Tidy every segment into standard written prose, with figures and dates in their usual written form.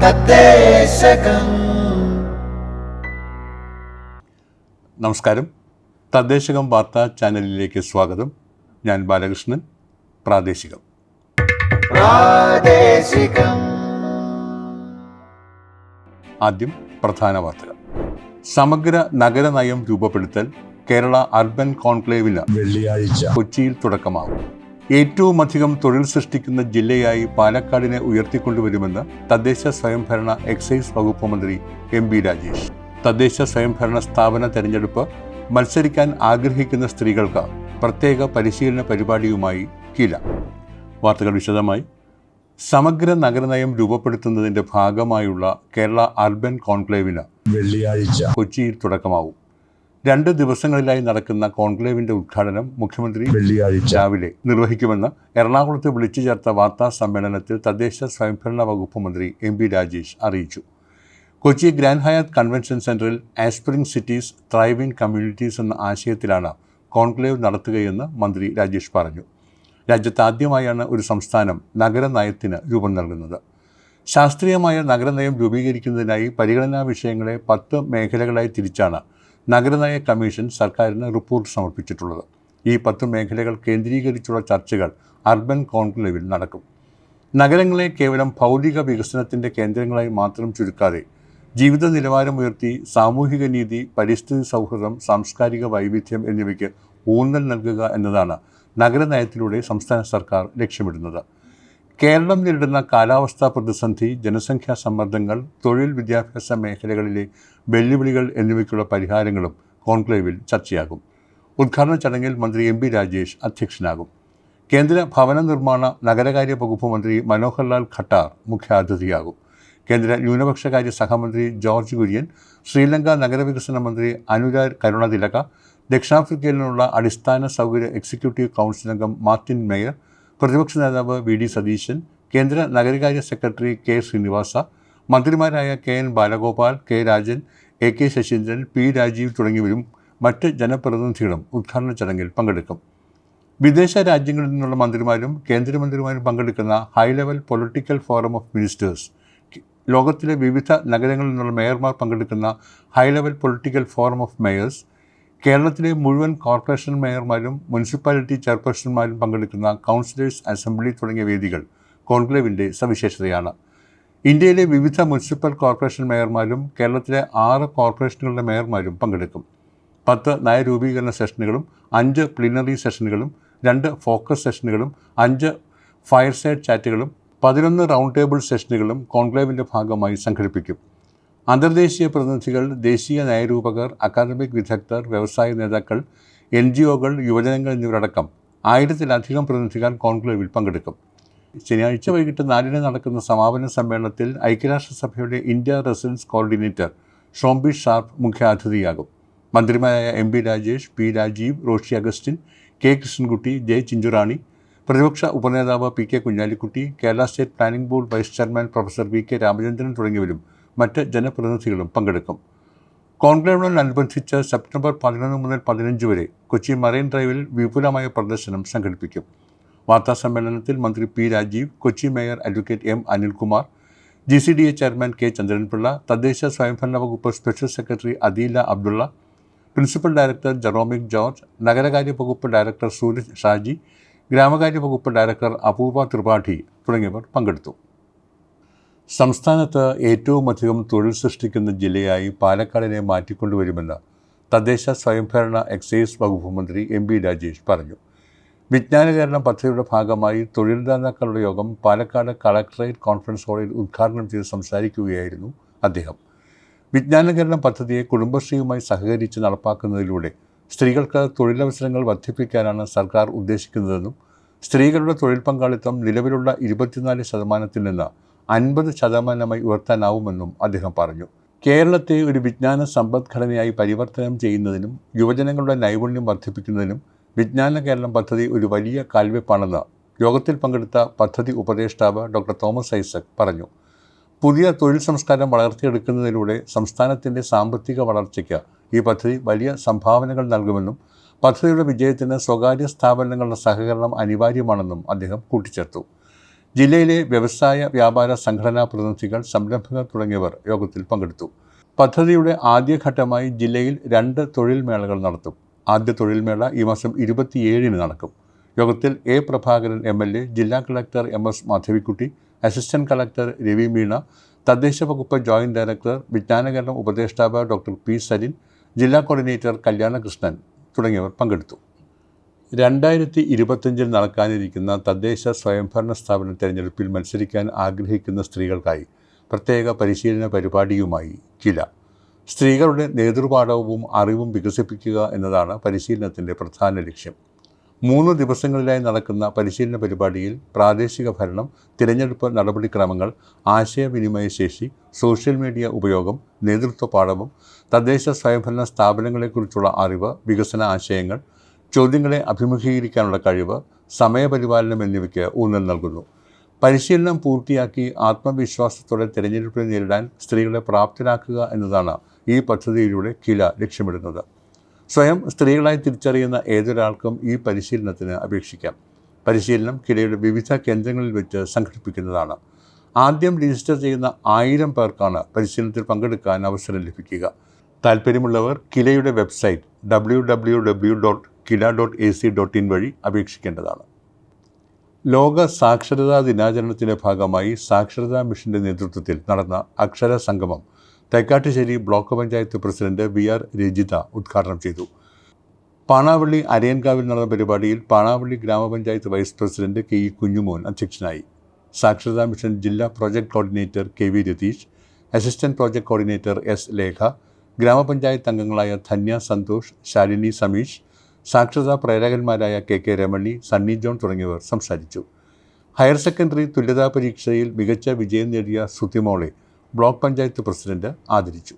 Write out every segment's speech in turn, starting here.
തദ്ദേശകം. നമസ്കാരം. തദ്ദേശകം വാർത്താ ചാനലിലേക്ക് സ്വാഗതം. ഞാൻ ബാലകൃഷ്ണൻ. പ്രാദേശികം. ആദ്യം പ്രധാന വാർത്തകൾ. സമഗ്ര നഗരനയം രൂപപ്പെടുത്തൽ കേരള അർബൻ കോൺക്ലേവിന് വെള്ളിയാഴ്ച കൊച്ചിയിൽ തുടക്കമാകും. ഏറ്റവും അധികം തൊഴിൽ സൃഷ്ടിക്കുന്ന ജില്ലയായി പാലക്കാടിനെ ഉയർത്തിക്കൊണ്ടുവരുമെന്ന് തദ്ദേശ സ്വയംഭരണ എക്സൈസ് വകുപ്പ് മന്ത്രി എം.ബി. രാജേഷ്. തദ്ദേശ സ്വയംഭരണ സ്ഥാപന തെരഞ്ഞെടുപ്പ് മത്സരിക്കാൻ ആഗ്രഹിക്കുന്ന സ്ത്രീകൾക്ക് പ്രത്യേക പരിശീലന പരിപാടിയുമായി കില. വാർത്തകൾ വിശദമായി. സമഗ്ര നഗരനയം രൂപപ്പെടുത്തുന്നതിന്റെ ഭാഗമായുള്ള കേരള അർബൻ കോൺക്ലേവിന് വെള്ളിയാഴ്ച കൊച്ചിയിൽ തുടക്കമാവും. 2 ദിവസങ്ങളിലായി നടക്കുന്ന കോൺക്ലേവിന്റെ ഉദ്ഘാടനം മുഖ്യമന്ത്രി വെള്ളിയാഴ്ച രാവിലെ നിർവഹിക്കുമെന്ന് എറണാകുളത്ത് വിളിച്ചു ചേർത്ത വാർത്താ സമ്മേളനത്തിൽ തദ്ദേശ സ്വയംഭരണ വകുപ്പ് മന്ത്രി എം.ബി. രാജേഷ് അറിയിച്ചു. കൊച്ചി ഗ്രാൻഡ് ഹയാത്ത് കൺവെൻഷൻ സെന്ററിൽ ആസ്പിറിംഗ് സിറ്റീസ് ത്രൈവിംഗ് കമ്മ്യൂണിറ്റീസ് എന്ന ആശയത്തിലാണ് കോൺക്ലേവ് നടത്തുകയെന്ന് മന്ത്രി രാജേഷ് പറഞ്ഞു. രാജ്യത്ത് ആദ്യമായാണ് ഒരു സംസ്ഥാനം നഗരനയത്തിന് രൂപം നൽകുന്നത്. ശാസ്ത്രീയമായ നഗരനയം രൂപീകരിക്കുന്നതിനായി പരിഗണനാ വിഷയങ്ങളെ 10 മേഖലകളായി തിരിച്ചാണ് നഗരനയ കമ്മീഷൻ സർക്കാരിന് റിപ്പോർട്ട് സമർപ്പിച്ചിട്ടുള്ളത്. ഈ 10 മേഖലകൾ കേന്ദ്രീകരിച്ചുള്ള ചർച്ചകൾ അർബൻ കോൺക്ലേവിൽ നടക്കും. നഗരങ്ങളെ കേവലം ഭൗതിക വികസനത്തിൻ്റെ കേന്ദ്രങ്ങളായി മാത്രം ചുരുക്കാതെ ജീവിത നിലവാരമുയർത്തി സാമൂഹിക നീതി, പരിസ്ഥിതി സൗഹൃദം, സാംസ്കാരിക വൈവിധ്യം എന്നിവയ്ക്ക് ഊന്നൽ നൽകുക എന്നതാണ് നഗരനയത്തിലൂടെ സംസ്ഥാന സർക്കാർ ലക്ഷ്യമിടുന്നത്. കേരളം നേരിടുന്ന കാലാവസ്ഥാ പ്രതിസന്ധി, ജനസംഖ്യാ സമ്മർദ്ദങ്ങൾ, തൊഴിൽ, വിദ്യാഭ്യാസ മേഖലകളിലെ വെല്ലുവിളികൾ എന്നിവയ്ക്കുള്ള പരിഹാരങ്ങളും കോൺക്ലേവിൽ ചർച്ചയാകും. ഉദ്ഘാടന ചടങ്ങിൽ മന്ത്രി എം.ബി. രാജേഷ് അധ്യക്ഷനാകും. കേന്ദ്ര ഭവന നിർമ്മാണ നഗരകാര്യ വകുപ്പ് മന്ത്രി മനോഹർ ലാൽ ഖട്ടാർ മുഖ്യാതിഥിയാകും. കേന്ദ്ര ന്യൂനപക്ഷകാര്യ സഹമന്ത്രി ജോർജ് കുര്യൻ, ശ്രീലങ്ക നഗരവികസന മന്ത്രി അനുരാഗ് കരുണതിലക, ദക്ഷിണാഫ്രിക്കയിൽ നിന്നുള്ള അടിസ്ഥാന സൗകര്യ എക്സിക്യൂട്ടീവ് കൗൺസിൽ അംഗം മാർട്ടിൻ മേയർ, പ്രതിപക്ഷ നേതാവ് വി.ഡി. സതീശൻ, കേന്ദ്ര നഗരകാര്യ സെക്രട്ടറി കെ. ശ്രീനിവാസ, മന്ത്രിമാരായ K N. Balagopal, K. Rajan, A K. Saseendran, P. Rajeev തുടങ്ങിയവരും മറ്റ് ജനപ്രതിനിധികളും ഉദ്ഘാടന ചടങ്ങിൽ പങ്കെടുക്കും. വിദേശ രാജ്യങ്ങളിൽ നിന്നുള്ള മന്ത്രിമാരും കേന്ദ്രമന്ത്രിമാരും പങ്കെടുക്കുന്ന high level political forum of ministers, ലോകത്തിലെ വിവിധ നഗരങ്ങളിൽ നിന്നുള്ള മേയർമാർ പങ്കെടുക്കുന്ന high level political forum of mayors, കേരളത്തിലെ മുഴുവൻ കോർപ്പറേഷൻ മേയർമാരും മുനിസിപ്പാലിറ്റി ചെയർപേഴ്സൺമാരും പങ്കെടുക്കുന്ന കൗൺസിലേഴ്സ് അസംബ്ലി തുടങ്ങിയ വേദികൾ കോൺക്ലേവിൻ്റെ സവിശേഷതയാണ്. ഇന്ത്യയിലെ വിവിധ മുനിസിപ്പൽ കോർപ്പറേഷൻ മേയർമാരും കേരളത്തിലെ 6 കോർപ്പറേഷനുകളുടെ മേയർമാരും പങ്കെടുക്കും. 10 നയരൂപീകരണ സെഷനുകളും 5 പ്ലിനറി സെഷനുകളും 2 ഫോക്കസ് സെഷനുകളും 5 ഫയർ സൈഡ് ചാറ്റുകളും 11 റൗണ്ട് ടേബിൾ സെഷനുകളും കോൺക്ലേവിൻ്റെ ഭാഗമായി സംഘടിപ്പിക്കും. അന്തർദേശീയ പ്രതിനിധികൾ, ദേശീയ നയരൂപകർ, അക്കാദമിക് വിദഗ്ധർ, വ്യവസായ നേതാക്കൾ, NGOകൾ, യുവജനങ്ങൾ എന്നിവരടക്കം 1000-ലധികം പ്രതിനിധികൾ കോൺക്ലേവിൽ പങ്കെടുക്കും. ശനിയാഴ്ച വൈകിട്ട് 4-ന് നടക്കുന്ന സമാപന സമ്മേളനത്തിൽ ഐക്യരാഷ്ട്രസഭയുടെ India resident coordinator Shombi Sharp മുഖ്യാതിഥിയാകും. മന്ത്രിമാരായ M B. Rajesh, P. Rajeev, Roshi Augustine, K. Krishnankutty, J. Chinchurani, പ്രതിപക്ഷ ഉപനേതാവ് P. K. Kunhalikutty, Kerala state planning board vice chairman professor V. K. Ramachandran തുടങ്ങിയവരും മറ്റ് ജനപ്രതിനിധികളും പങ്കെടുക്കും. കോൺക്ലേവിനോടനുബന്ധിച്ച് സെപ്റ്റംബർ 11 മുതൽ 15 വരെ കൊച്ചി മറൈൻ ഡ്രൈവിൽ വിപുലമായ പ്രദർശനം സംഘടിപ്പിക്കും. വാർത്താ സമ്മേളനത്തിൽ മന്ത്രി P. Rajeev, Kochi mayor advocate M. Anilkumar, GCDA chairman K. Chandranpillai, തദ്ദേശ സ്വയംഭരണ വകുപ്പ് special secretary Adeela Abdulla, principal director Jeromic George, നഗരകാര്യ വകുപ്പ് ഡയറക്ടർ സൂരജ് ഷാജി, ഗ്രാമകാര്യ വകുപ്പ് ഡയറക്ടർ അപൂർവ ത്രിപാഠി തുടങ്ങിയവർ പങ്കെടുത്തു. സംസ്ഥാനത്ത് ഏറ്റവും അധികം തൊഴിൽ സൃഷ്ടിക്കുന്ന ജില്ലയായി പാലക്കാടിനെ മാറ്റിക്കൊണ്ടുവരുമെന്ന് തദ്ദേശ സ്വയംഭരണ എക്സൈസ് വകുപ്പ് മന്ത്രി എം.ബി. രാജേഷ് പറഞ്ഞു. വിജ്ഞാന കേരളം പദ്ധതിയുടെ ഭാഗമായി തൊഴിൽദാതാക്കളുടെ യോഗം പാലക്കാട് കളക്ടറേറ്റ് കോൺഫറൻസ് ഹാളിൽ ഉദ്ഘാടനം ചെയ്ത് സംസാരിക്കുകയായിരുന്നു അദ്ദേഹം. വിജ്ഞാന കേരളം പദ്ധതിയെ കുടുംബശ്രീയുമായി സഹകരിച്ച് നടപ്പാക്കുന്നതിലൂടെ സ്ത്രീകൾക്ക് തൊഴിലവസരങ്ങൾ വർദ്ധിപ്പിക്കാനാണ് സർക്കാർ ഉദ്ദേശിക്കുന്നതെന്നും സ്ത്രീകളുടെ തൊഴിൽ പങ്കാളിത്തം നിലവിലുള്ള 24% നിന്ന് 50% ഉയർത്താനാവുമെന്നും അദ്ദേഹം പറഞ്ഞു. കേരളത്തെ ഒരു വിജ്ഞാന സമ്പദ്ഘടനയായി പരിവർത്തനം ചെയ്യുന്നതിനും യുവജനങ്ങളുടെ നൈപുണ്യം വർദ്ധിപ്പിക്കുന്നതിനും വിജ്ഞാന കേരളം പദ്ധതി ഒരു വലിയ കാൽവെപ്പാണെന്ന് യോഗത്തിൽ പങ്കെടുത്ത പദ്ധതി ഉപദേഷ്ടാവ് ഡോക്ടർ തോമസ് ഐസക് പറഞ്ഞു. പുതിയ തൊഴിൽ സംസ്കാരം വളർത്തിയെടുക്കുന്നതിലൂടെ സംസ്ഥാനത്തിൻ്റെ സാമ്പത്തിക വളർച്ചയ്ക്ക് ഈ പദ്ധതി വലിയ സംഭാവനകൾ നൽകുമെന്നും പദ്ധതിയുടെ വിജയത്തിന് സ്വകാര്യ സ്ഥാപനങ്ങളുടെ സഹകരണം അനിവാര്യമാണെന്നും അദ്ദേഹം കൂട്ടിച്ചേർത്തു. ജില്ലയിലെ വ്യവസായ വ്യാപാര സംഘടനാ പ്രതിനിധികൾ, സംരംഭകർ തുടങ്ങിയവർ യോഗത്തിൽ പങ്കെടുത്തു. പദ്ധതിയുടെ ആദ്യഘട്ടമായി ജില്ലയിൽ 2 തൊഴിൽ മേളകൾ നടത്തും. ആദ്യ തൊഴിൽ മേള ഈ മാസം 27-ന് നടക്കും. യോഗത്തിൽ എ. പ്രഭാകരൻ MLA, ജില്ലാ collector MS Madhavikutty, assistant collector Ravi Meena, തദ്ദേശ വകുപ്പ് ജോയിന്റ് ഡയറക്ടർ, വിജ്ഞാനകേരളം ഉപദേഷ്ടാവ് ഡോക്ടർ P. സരിൻ, ജില്ലാ കോർഡിനേറ്റർ കല്യാണകൃഷ്ണൻ തുടങ്ങിയവർ പങ്കെടുത്തു. 2025 നടക്കാനിരിക്കുന്ന തദ്ദേശ സ്വയംഭരണ സ്ഥാപന തെരഞ്ഞെടുപ്പിൽ മത്സരിക്കാൻ ആഗ്രഹിക്കുന്ന സ്ത്രീകൾക്കായി പ്രത്യേക പരിശീലന പരിപാടിയുമായി കില. സ്ത്രീകളുടെ നേതൃപാഠവും അറിവും വികസിപ്പിക്കുക എന്നതാണ് പരിശീലനത്തിൻ്റെ പ്രധാന ലക്ഷ്യം. 3 ദിവസങ്ങളിലായി നടക്കുന്ന പരിശീലന പരിപാടിയിൽ പ്രാദേശിക ഭരണം, തിരഞ്ഞെടുപ്പ് നടപടിക്രമങ്ങൾ, ആശയവിനിമയ ശേഷി, സോഷ്യൽ മീഡിയ ഉപയോഗം, നേതൃത്വ പാഠവും, തദ്ദേശ സ്വയംഭരണ സ്ഥാപനങ്ങളെക്കുറിച്ചുള്ള അറിവ്, വികസന ആശയങ്ങൾ, ചോദ്യങ്ങളെ അഭിമുഖീകരിക്കാനുള്ള കഴിവ്, സമയപരിപാലനം എന്നിവയ്ക്ക് ഊന്നൽ നൽകുന്നു. പരിശീലനം പൂർത്തിയാക്കി ആത്മവിശ്വാസത്തോടെ തിരഞ്ഞെടുപ്പിനെ നേരിടാൻ സ്ത്രീകളെ പ്രാപ്തരാക്കുക എന്നതാണ് ഈ പദ്ധതിയിലൂടെ കില ലക്ഷ്യമിടുന്നത്. സ്വയം സ്ത്രീകളായി തിരിച്ചറിയുന്ന ഏതൊരാൾക്കും ഈ പരിശീലനത്തിന് അപേക്ഷിക്കാം. പരിശീലനം കിലയുടെ വിവിധ കേന്ദ്രങ്ങളിൽ വെച്ച് സംഘടിപ്പിക്കുന്നതാണ്. ആദ്യം രജിസ്റ്റർ ചെയ്യുന്ന 1000 പേർക്കാണ് പരിശീലനത്തിൽ പങ്കെടുക്കാൻ അവസരം ലഭിക്കുക. താൽപ്പര്യമുള്ളവർ കിലയുടെ വെബ്സൈറ്റ് www.kila.ac.in വഴി അപേക്ഷിക്കേണ്ടതാണ്. ലോക സാക്ഷരതാ ദിനാചരണത്തിൻ്റെ ഭാഗമായി സാക്ഷരതാ മിഷൻ്റെ നേതൃത്വത്തിൽ നടന്ന അക്ഷര സംഗമം Thaikkattussery block panchayat president VR Rajitha ഉദ്ഘാടനം ചെയ്തു. പാണാവള്ളി അരയൻകാവിൽ നടന്ന പരിപാടിയിൽ പാണാവള്ളി ഗ്രാമപഞ്ചായത്ത് വൈസ് പ്രസിഡന്റ് KE കുഞ്ഞുമോൻ അധ്യക്ഷനായി. സാക്ഷരതാ മിഷൻ ജില്ലാ project coordinator KV Ratheesh, assistant project coordinator S Lekha, ഗ്രാമപഞ്ചായത്ത് അംഗങ്ങളായ ധന്യ സന്തോഷ്, ശാലിനി സമീഷ്, സാക്ഷരതാ പ്രേരകന്മാരായ KK രമണി, സണ്ണി ജോൺ തുടങ്ങിയവർ സംസാരിച്ചു. ഹയർ സെക്കൻഡറി തുല്യതാ പരീക്ഷയിൽ മികച്ച വിജയം നേടിയ സുതിമോളെ ബ്ലോക്ക് പഞ്ചായത്ത് പ്രസിഡന്റ് ആദരിച്ചു.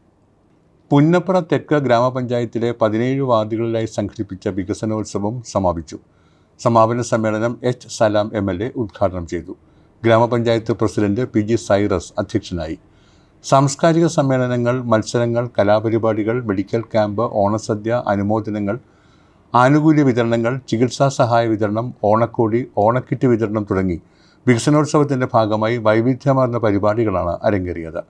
പുന്നപ്ര തെക്ക് ഗ്രാമപഞ്ചായത്തിലെ 17 വാർഡുകളിലായി സംഘടിപ്പിച്ച വികസനോത്സവം സമാപിച്ചു. സമാപന സമ്മേളനം H. സലാം MLA ഉദ്ഘാടനം ചെയ്തു. ഗ്രാമപഞ്ചായത്ത് പ്രസിഡന്റ് PG സൈറസ് അധ്യക്ഷനായി. സാംസ്കാരിക സമ്മേളനങ്ങൾ, മത്സരങ്ങൾ, കലാപരിപാടികൾ, മെഡിക്കൽ ക്യാമ്പ്, ഓണസദ്യ, അനുമോദനങ്ങൾ, ആനുകൂല്യ വിതരണങ്ങൾ, ചികിത്സാ സഹായ വിതരണം, ഓണക്കോടി, ഓണക്കിറ്റ് വിതരണം തുടങ്ങി വികസനോത്സവത്തിൻ്റെ ഭാഗമായി വൈവിധ്യമാർന്ന പരിപാടികളാണ് അരങ്ങേറിയത്.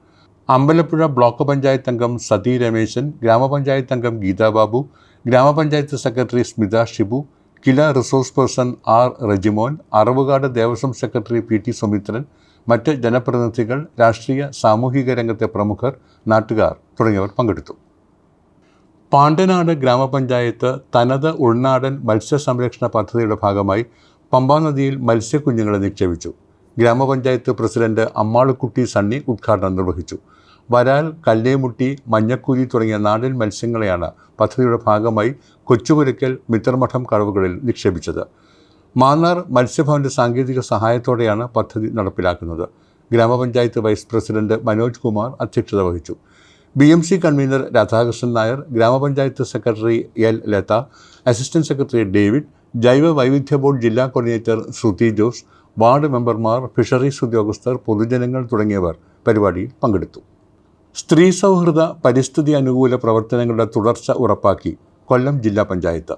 അമ്പലപ്പുഴ ബ്ലോക്ക് പഞ്ചായത്ത് അംഗം സതി രമേശൻ, ഗ്രാമപഞ്ചായത്ത് അംഗം ഗീതാ ബാബു, ഗ്രാമപഞ്ചായത്ത് secretary Smitha Shibu, Kila resource person R. Rejimon, Aravukad Devaswom secretary PT Sumithran, മറ്റ് ജനപ്രതിനിധികൾ, രാഷ്ട്രീയ സാമൂഹിക രംഗത്തെ പ്രമുഖർ, നാട്ടുകാർ തുടങ്ങിയവർ പങ്കെടുത്തു. പാണ്ടനാട് ഗ്രാമപഞ്ചായത്ത് തനത് ഉൾനാടൻ മത്സ്യസംരക്ഷണ പദ്ധതിയുടെ ഭാഗമായി പമ്പാ നദിയിൽ മത്സ്യക്കുഞ്ഞുങ്ങളെ നിക്ഷേപിച്ചു. ഗ്രാമപഞ്ചായത്ത് പ്രസിഡന്റ് അമ്മാളുക്കുട്ടി സണ്ണി ഉദ്ഘാടനം നിർവഹിച്ചു. വരാൽ, കല്ലേമുട്ടി, മഞ്ഞക്കൂരി തുടങ്ങിയ നാടൻ മത്സ്യങ്ങളെയാണ് പദ്ധതിയുടെ ഭാഗമായി കൊച്ചുപുരയ്ക്കൽ, മിത്രമഠം കടവുകളിൽ നിക്ഷേപിച്ചത്. മാന്നാർ മത്സ്യഭവന്റെ സാങ്കേതിക സഹായത്തോടെയാണ് പദ്ധതി നടപ്പിലാക്കുന്നത്. ഗ്രാമപഞ്ചായത്ത് വൈസ് പ്രസിഡന്റ് മനോജ് കുമാർ അധ്യക്ഷത വഹിച്ചു. BMC കൺവീനർ രാധാകൃഷ്ണൻ നായർ, ഗ്രാമപഞ്ചായത്ത് secretary L. Latha, assistant secretary David, ജൈവ വൈവിധ്യ ബോർഡ് ജില്ലാ കോർഡിനേറ്റർ ശ്രുതി ജോസ്, വാർഡ് മെമ്പർമാർ, ഫിഷറീസ് ഉദ്യോഗസ്ഥർ, പൊതുജനങ്ങൾ തുടങ്ങിയവർ പരിപാടിയിൽ പങ്കെടുത്തു. സ്ത്രീ സൗഹൃദ പരിസ്ഥിതി അനുകൂല പ്രവർത്തനങ്ങളുടെ തുടർച്ച ഉറപ്പാക്കി കൊല്ലം ജില്ലാ പഞ്ചായത്ത്.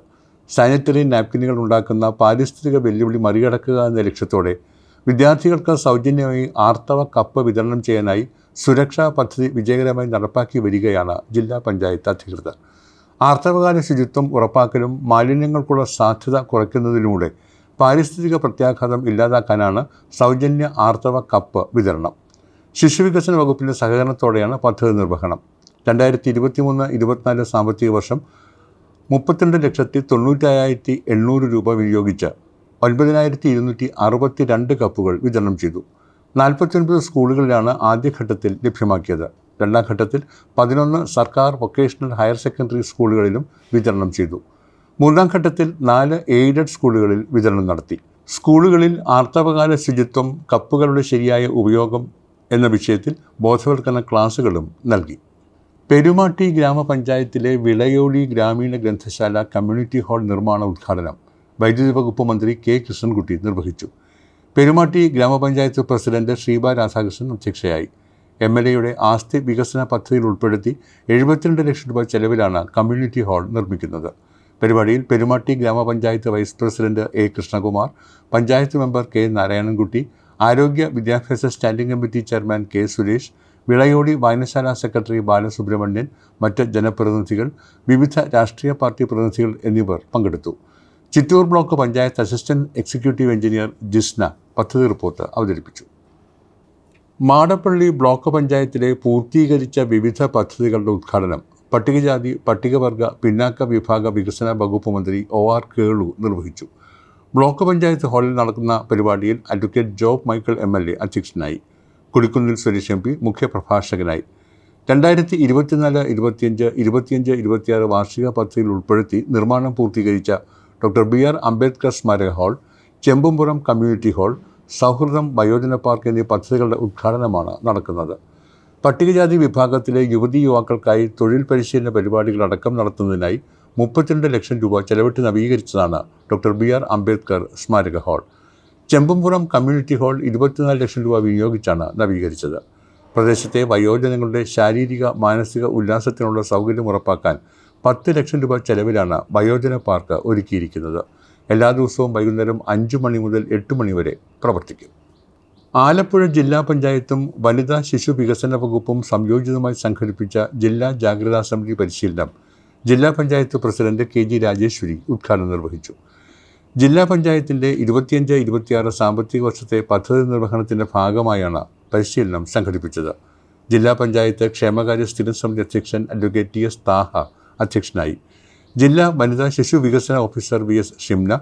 സാനിറ്ററി നാപ്കിനുകൾ ഉണ്ടാക്കുന്ന പാരിസ്ഥിതിക വെല്ലുവിളി മറികടക്കുക എന്ന ലക്ഷ്യത്തോടെ വിദ്യാർത്ഥികൾക്ക് സൗജന്യമായി ആർത്തവ കപ്പ് വിതരണം ചെയ്യാനായി സുരക്ഷാ പദ്ധതി വിജയകരമായി നടപ്പാക്കി വരികയാണ് ജില്ലാ പഞ്ചായത്ത് അധികൃതർ. ആർത്തവകാല ശുചിത്വം ഉറപ്പാക്കലും മാലിന്യങ്ങൾക്കുള്ള സാധ്യത കുറയ്ക്കുന്നതിലൂടെ പാരിസ്ഥിതിക പ്രത്യാഘാതം ഇല്ലാതാക്കാനാണ് സൗജന്യ ആർത്തവ കപ്പ് വിതരണം. ശിശുവികസന വകുപ്പിൻ്റെ സഹകരണത്തോടെയാണ് പദ്ധതി നിർവഹണം. 2023-24 സാമ്പത്തിക വർഷം 32,95,800 രൂപ വിനിയോഗിച്ച് 9,262 കപ്പുകൾ വിതരണം ചെയ്തു. 49 സ്കൂളുകളിലാണ് ആദ്യഘട്ടത്തിൽ ലഭ്യമാക്കിയത്. രണ്ടാം ഘട്ടത്തിൽ 11 സർക്കാർ വൊക്കേഷണൽ ഹയർ സെക്കൻഡറി സ്കൂളുകളിലും വിതരണം ചെയ്തു. മൂന്നാം ഘട്ടത്തിൽ 4 എയ്ഡഡ് സ്കൂളുകളിൽ വിതരണം നടത്തി. സ്കൂളുകളിൽ ആർത്തവകാല ശുചിത്വം, കപ്പുകളുടെ ശരിയായ ഉപയോഗം എന്ന വിഷയത്തിൽ ബോധവൽക്കരണ ക്ലാസുകളും നൽകി. പെരുമാട്ടി ഗ്രാമപഞ്ചായത്തിലെ വിളയോളി ഗ്രാമീണ ഗ്രന്ഥശാല കമ്മ്യൂണിറ്റി ഹാൾ നിർമ്മാണ ഉദ്ഘാടനം വൈദ്യുതി വകുപ്പ് മന്ത്രി K. കൃഷ്ണൻകുട്ടി നിർവഹിച്ചു. പെരുമാട്ടി ഗ്രാമപഞ്ചായത്ത് പ്രസിഡന്റ് ശ്രീബ രാധാകൃഷ്ണൻ അധ്യക്ഷയായി. MLAയുടെ ആസ്തി വികസന പദ്ധതിയിൽ ഉൾപ്പെടുത്തി 72 ലക്ഷം രൂപ ചെലവിലാണ് കമ്മ്യൂണിറ്റി ഹാൾ നിർമ്മിക്കുന്നത്. പരിപാടിയിൽ പെരുമാട്ടി ഗ്രാമപഞ്ചായത്ത് vice president A. Krishnakumar, panchayat member K. Narayanankutty, ആരോഗ്യ വിദ്യാഭ്യാസ standing committee chairman K Suresh, Vilayodi വായനശാല സെക്രട്ടറി ബാലസുബ്രഹ്മണ്യൻ, മറ്റ് ജനപ്രതിനിധികൾ, വിവിധ രാഷ്ട്രീയ പാർട്ടി പ്രതിനിധികൾ എന്നിവർ പങ്കെടുത്തു. Chittur block panchayat assistant executive engineer Jisna പദ്ധതി റിപ്പോർട്ട് അവതരിപ്പിച്ചു. മാടപ്പള്ളി ബ്ലോക്ക് പഞ്ചായത്തിലെ പൂർത്തീകരിച്ച വിവിധ പദ്ധതികളുടെ ഉദ്ഘാടനം പട്ടികജാതി പട്ടികവർഗ പിന്നാക്ക വിഭാഗ വികസന വകുപ്പ് മന്ത്രി OR കേളു നിർവഹിച്ചു. ബ്ലോക്ക് പഞ്ചായത്ത് ഹാളിൽ നടക്കുന്ന പരിപാടിയിൽ അഡ്വക്കേറ്റ് ജോബ് മൈക്കിൾ MLA അധ്യക്ഷനായി. കൊടിക്കുന്നിൽ സുരേഷ് MP മുഖ്യപ്രഭാഷകനായി. 2024-25, 25-26 വാർഷിക പദ്ധതിയിൽ ഉൾപ്പെടുത്തി നിർമ്മാണം പൂർത്തീകരിച്ച ഡോക്ടർ BR അംബേദ്കർ സ്മാരക ഹാൾ, ചെമ്പുംപുറം കമ്മ്യൂണിറ്റി ഹാൾ, സൗഹൃദം വയോജന പാർക്ക് എന്നീ പദ്ധതികളുടെ ഉദ്ഘാടനമാണ് നടക്കുന്നത്. പട്ടികജാതി വിഭാഗത്തിലെ യുവതീ യുവാക്കൾക്കായി തൊഴിൽ പരിശീലന പരിപാടികളടക്കം നടത്തുന്നതിനായി 32 ലക്ഷം രൂപ ചെലവിട്ട് നവീകരിച്ചതാണ് ഡോക്ടർ BR അംബേദ്കർ സ്മാരക ഹാൾ. ചെമ്പുംപുറം കമ്മ്യൂണിറ്റി ഹാൾ 24 ലക്ഷം രൂപ വിനിയോഗിച്ചാണ് നവീകരിച്ചത്. പ്രദേശത്തെ വയോജനങ്ങളുടെ ശാരീരിക മാനസിക ഉല്ലാസത്തിനുള്ള സൗകര്യം ഉറപ്പാക്കാൻ 10 ലക്ഷം രൂപ ചെലവിലാണ് വയോജന പാർക്ക് ഒരുക്കിയിരിക്കുന്നത്. എല്ലാ ദിവസവും വൈകുന്നേരം 5 മണി മുതൽ 8 മണി വരെ പ്രവർത്തിക്കും. ആലപ്പുഴ ജില്ലാ പഞ്ചായത്തും വനിതാ ശിശു വികസന വകുപ്പും സംയോജിതമായി സംഘടിപ്പിച്ച ജില്ലാ ജാഗ്രതാ സമിതി പരിശീലനം ജില്ലാ പഞ്ചായത്ത് പ്രസിഡന്റ് KG രാജേശ്വരി ഉദ്ഘാടനം നിർവഹിച്ചു. ജില്ലാ പഞ്ചായത്തിൻ്റെ 25-26 സാമ്പത്തിക വർഷത്തെ പദ്ധതി നിർവഹണത്തിൻ്റെ ഭാഗമായാണ് പരിശീലനം സംഘടിപ്പിച്ചത്. ജില്ലാ പഞ്ചായത്ത് ക്ഷേമകാര്യ സ്ഥിരം സമിതി അധ്യക്ഷൻ അഡ്വക്കേറ്റ് TS താഹ അധ്യക്ഷനായി. ജില്ലാ വനിതാ ശിശു വികസന ഓഫീസർ VS ഷിംന,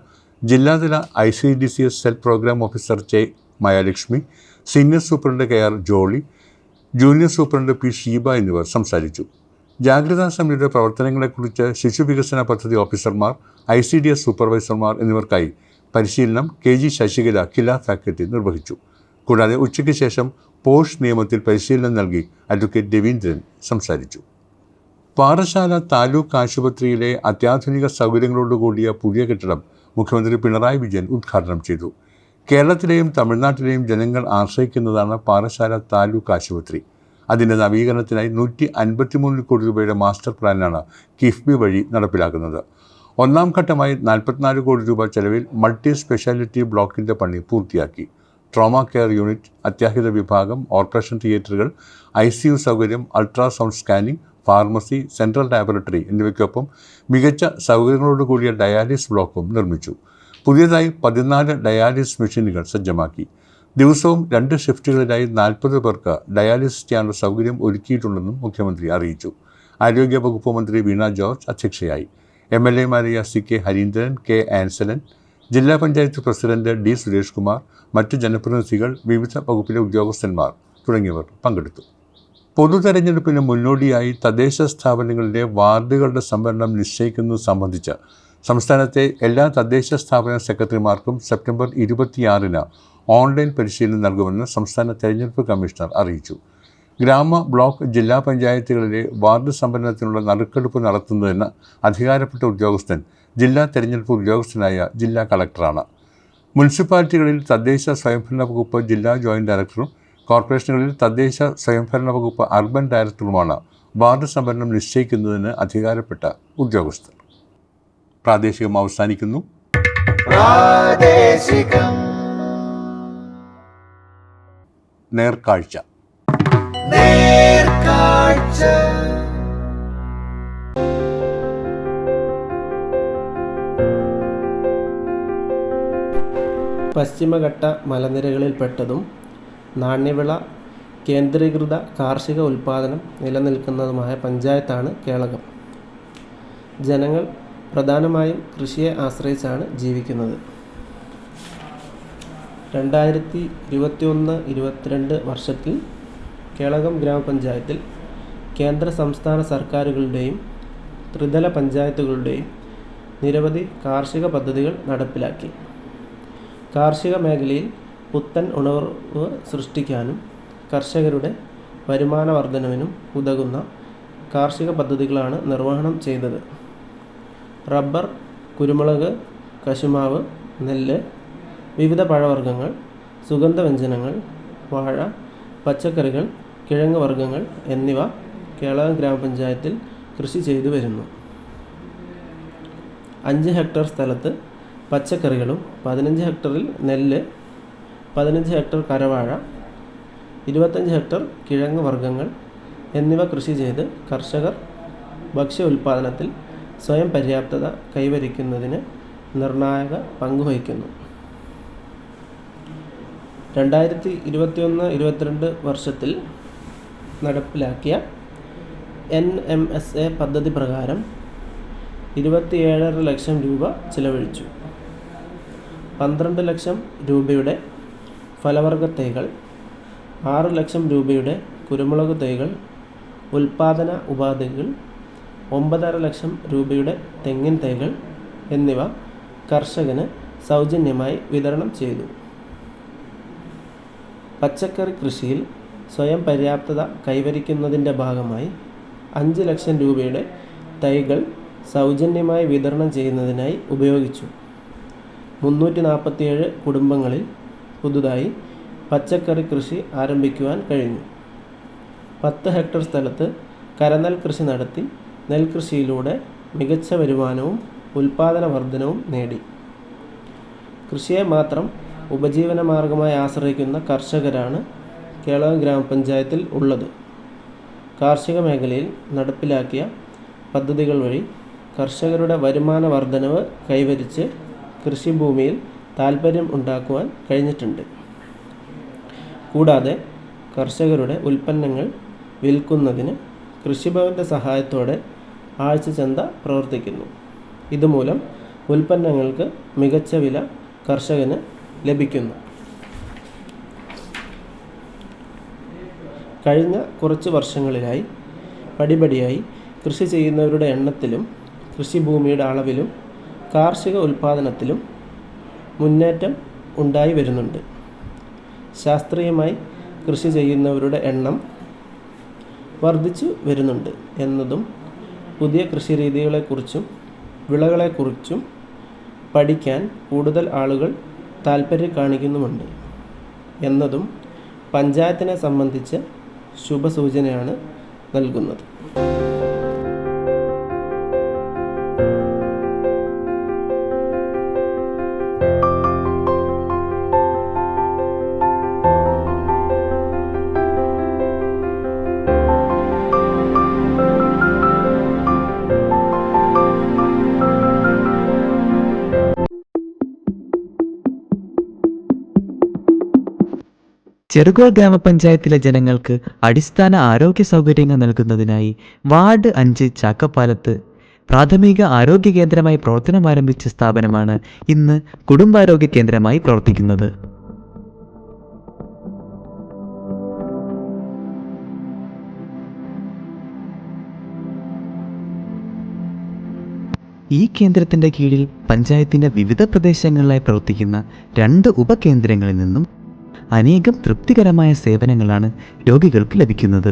ജില്ലാതല ICDCS cell programme officer J Mayalakshmi, senior superintendent KR Jolly, junior superintendent P Sheeba എന്നിവർ സംസാരിച്ചു. ജാഗ്രതാ സമിതിയുടെ പ്രവർത്തനങ്ങളെക്കുറിച്ച് ശിശു വികസന പദ്ധതി ഓഫീസർമാർ, ICDS സൂപ്പർവൈസർമാർ എന്നിവർക്കായി പരിശീലനം KG ശശികല കില ഫാക്കൽറ്റി നിർവഹിച്ചു. കൂടാതെ ഉച്ചയ്ക്ക് ശേഷം പോഷ് നിയമത്തിൽ പരിശീലനം നൽകി അഡ്വക്കേറ്റ് രവീന്ദ്രൻ സംസാരിച്ചു. പാറശാല താലൂക്ക് ആശുപത്രിയിലെ അത്യാധുനിക സൗകര്യങ്ങളോടുകൂടിയ പുതിയ കെട്ടിടം മുഖ്യമന്ത്രി പിണറായി വിജയൻ ഉദ്ഘാടനം ചെയ്തു. കേരളത്തിലെയും തമിഴ്നാട്ടിലെയും ജനങ്ങൾ ആശ്രയിക്കുന്നതാണ് പാറശാല താലൂക്ക് ആശുപത്രി. അതിൻ്റെ നവീകരണത്തിനായി 153 കോടി രൂപയുടെ മാസ്റ്റർ പ്ലാനാണ് കിഫ്ബി വഴി നടപ്പിലാക്കുന്നത്. ഒന്നാം ഘട്ടമായി 44 കോടി രൂപ ചെലവിൽ മൾട്ടി സ്പെഷ്യാലിറ്റി ബ്ലോക്കിൻ്റെ പണി പൂർത്തിയാക്കി. ട്രോമ കെയർ യൂണിറ്റ്, അത്യാഹിത വിഭാഗം, ഓപ്പറേഷൻ തിയേറ്ററുകൾ, ICU സൗകര്യം, ultrasound scanning, pharmacy, central laboratory എന്നിവയ്ക്കൊപ്പം മികച്ച സൗകര്യങ്ങളോടുകൂടിയ ഡയാലിസിസ് ബ്ലോക്കും നിർമ്മിച്ചു. പുതിയതായി 14 ഡയാലിസിസ് മെഷീനുകൾ സജ്ജമാക്കി. ദിവസവും 2 ഷിഫ്റ്റുകളിലായി 40 പേർക്ക് ഡയാലിസിസ് ചെയ്യാനുള്ള സൗകര്യം ഒരുക്കിയിട്ടുണ്ടെന്നും മുഖ്യമന്ത്രി അറിയിച്ചു. ആരോഗ്യ വകുപ്പ് മന്ത്രി വീണ ജോർജ് അധ്യക്ഷയായി. MLAമാരായ CK ഹരീന്ദ്രൻ, K ആൻസലൻ, ജില്ലാ പഞ്ചായത്ത് പ്രസിഡന്റ് D സുരേഷ് കുമാർ, മറ്റു ജനപ്രതിനിധികൾ, വിവിധ വകുപ്പിലെ ഉദ്യോഗസ്ഥന്മാർ തുടങ്ങിയവർ പങ്കെടുത്തു. പൊതു തെരഞ്ഞെടുപ്പിന് മുന്നോടിയായി തദ്ദേശ സ്ഥാപനങ്ങളിലെ വാർഡുകളുടെ സംവരണം നിശ്ചയിക്കുന്നത് സംബന്ധിച്ച് സംസ്ഥാനത്തെ എല്ലാ തദ്ദേശ സ്ഥാപന സെക്രട്ടറിമാർക്കും സെപ്റ്റംബർ 26-ന് ഓൺലൈൻ പരിശീലനം നൽകുമെന്ന് സംസ്ഥാന തെരഞ്ഞെടുപ്പ് കമ്മീഷണർ അറിയിച്ചു. ഗ്രാമ, ബ്ലോക്ക്, ജില്ലാ പഞ്ചായത്തുകളിലെ വാർഡ് സംവരണത്തിനുള്ള നറുക്കെടുപ്പ് നടത്തുന്നതിന് അധികാരപ്പെട്ട ഉദ്യോഗസ്ഥൻ ജില്ലാ തെരഞ്ഞെടുപ്പ് ഉദ്യോഗസ്ഥനായ ജില്ലാ കളക്ടറാണ്. മുനിസിപ്പാലിറ്റികളിൽ തദ്ദേശ സ്വയംഭരണ വകുപ്പ് ജില്ലാ ജോയിൻറ്റ് ഡയറക്ടറും കോർപ്പറേഷനുകളിൽ തദ്ദേശ സ്വയംഭരണ വകുപ്പ് അർബൻ ഡയറക്ടറുമാണ് വാർഡ് സംവരണം നിശ്ചയിക്കുന്നതിന് അധികാരപ്പെട്ട ഉദ്യോഗസ്ഥർ. പ്രാദേശികം അവസാനിക്കുന്നു. നേർക്കാഴ്ച. പശ്ചിമഘട്ട മലനിരകളിൽപ്പെട്ടതും നാണ്യവിള കേന്ദ്രീകൃത കാർഷിക ഉൽപ്പാദനം നിലനിൽക്കുന്നതുമായ പഞ്ചായത്താണ് കേളകം. ജനങ്ങൾ പ്രധാനമായും കൃഷിയെ ആശ്രയിച്ചാണ് ജീവിക്കുന്നത്. 2021-22 വർഷത്തിൽ കേളകം ഗ്രാമപഞ്ചായത്തിൽ കേന്ദ്ര സംസ്ഥാന സർക്കാരുകളുടെയും ത്രിതല പഞ്ചായത്തുകളുടെയും നിരവധി കാർഷിക പദ്ധതികൾ നടപ്പിലാക്കി. കാർഷിക മേഖലയിൽ പുത്തൻ ഉണർവ് സൃഷ്ടിക്കാനും കർഷകരുടെ വരുമാന വർധനവിനും ഉതകുന്ന കാർഷിക പദ്ധതികളാണ് നിർവഹണം ചെയ്തത്. റബ്ബർ, കുരുമുളക്, കശുമാവ്, നെല്ല്, വിവിധ പഴവർഗ്ഗങ്ങൾ, സുഗന്ധവ്യഞ്ജനങ്ങൾ, വാഴ, പച്ചക്കറികൾ, കിഴങ്ങ് വർഗ്ഗങ്ങൾ എന്നിവ കേളകം ഗ്രാമപഞ്ചായത്തിൽ കൃഷി ചെയ്തു വരുന്നു. 5 ഹെക്ടർ സ്ഥലത്ത് പച്ചക്കറികളും 15 ഹെക്ടറിൽ നെല്ല്, 15 ഹെക്ടർ കരവാഴ, 25 ഹെക്ടർ കിഴങ്ങ് വർഗ്ഗങ്ങൾ എന്നിവ കൃഷി ചെയ്ത് കർഷകർ ഭക്ഷ്യ ഉൽപ്പാദനത്തിൽ സ്വയം പര്യാപ്തത കൈവരിക്കുന്നതിന് നിർണായക പങ്കുവഹിക്കുന്നു. 2021-22 വർഷത്തിൽ നടപ്പിലാക്കിയ NMSA പദ്ധതി പ്രകാരം 27.5 ലക്ഷം രൂപ ചിലവഴിച്ചു. 12 ലക്ഷം രൂപയുടെ ഫലവർഗ തൈകൾ, 6 ലക്ഷം രൂപയുടെ കുരുമുളക് തൈകൾ, ഉൽപ്പാദന ഉപാധികൾ, 9.5 ലക്ഷം രൂപയുടെ തെങ്ങിൻ തൈകൾ എന്നിവ കർഷകന് സൗജന്യമായി വിതരണം ചെയ്തു. പച്ചക്കറി കൃഷിയിൽ സ്വയം പര്യാപ്തത കൈവരിക്കുന്നതിൻ്റെ ഭാഗമായി 5 ലക്ഷം രൂപയുടെ തൈകൾ സൗജന്യമായി വിതരണം ചെയ്യുന്നതിനായി ഉപയോഗിച്ചു. 347 കുടുംബങ്ങളിൽ പുതുതായി പച്ചക്കറി കൃഷി ആരംഭിക്കുവാൻ കഴിഞ്ഞു. 10 ഹെക്ടർ സ്ഥലത്ത് കരനെൽ കൃഷി നടത്തി നെൽകൃഷിയിലൂടെ മികച്ച വരുമാനവും ഉൽപ്പാദന വർധനവും നേടി. കൃഷിയെ മാത്രം ഉപജീവന മാർഗമായി ആശ്രയിക്കുന്ന കർഷകരാണ് കേളകം ഗ്രാമപഞ്ചായത്തിൽ ഉള്ളത്. കാർഷിക മേഖലയിൽ നടപ്പിലാക്കിയ പദ്ധതികൾ വഴി കർഷകരുടെ വരുമാന വർധനവ് കൈവരിച്ച് കൃഷിഭൂമിയിൽ താൽപ്പര്യം ഉണ്ടാക്കുവാൻ കഴിഞ്ഞിട്ടുണ്ട്. കൂടാതെ കർഷകരുടെ ഉൽപ്പന്നങ്ങൾ വിൽക്കുന്നതിന് കൃഷിഭവൻ്റെ സഹായത്തോടെ ആഴ്ചച്ചന്ത പ്രവർത്തിക്കുന്നു. ഇതുമൂലം ഉൽപ്പന്നങ്ങൾക്ക് മികച്ച വില കർഷകന് ലഭിക്കുന്നു. കഴിഞ്ഞ കുറച്ച് വർഷങ്ങളിലായി പടിപടിയായി കൃഷി ചെയ്യുന്നവരുടെ എണ്ണത്തിലും കൃഷിഭൂമിയുടെ അളവിലും കാർഷിക ഉൽപ്പാദനത്തിലും മുന്നേറ്റം ഉണ്ടായി വരുന്നുണ്ട്. ശാസ്ത്രീയമായി കൃഷി ചെയ്യുന്നവരുടെ എണ്ണം വർദ്ധിച്ചു വരുന്നുണ്ട് എന്നതും പുതിയ കൃഷിരീതികളെക്കുറിച്ചും വിളകളെക്കുറിച്ചും പഠിക്കാൻ കൂടുതൽ ആളുകൾ താൽപ്പര്യം കാണിക്കുന്നുമുണ്ട് എന്നതും പഞ്ചായത്തിനെ സംബന്ധിച്ച് ശുഭസൂചനയാണ് നൽകുന്നത്. ചെറുകോൾ ഗ്രാമപഞ്ചായത്തിലെ ജനങ്ങൾക്ക് അടിസ്ഥാന ആരോഗ്യ സൗകര്യങ്ങൾ നൽകുന്നതിനായി വാർഡ് 5 ചാക്കപ്പാലത്ത് പ്രാഥമിക ആരോഗ്യ കേന്ദ്രമായി പ്രവർത്തനം ആരംഭിച്ച സ്ഥാപനമാണ് ഇന്ന് കുടുംബാരോഗ്യ കേന്ദ്രമായി പ്രവർത്തിക്കുന്നത്. ഈ കേന്ദ്രത്തിന്റെ കീഴിൽ പഞ്ചായത്തിന്റെ വിവിധ പ്രദേശങ്ങളിലായി പ്രവർത്തിക്കുന്ന 2 ഉപകേന്ദ്രങ്ങളിൽ നിന്നും അനേകം തൃപ്തികരമായ സേവനങ്ങളാണ് രോഗികൾക്ക് ലഭിക്കുന്നത്.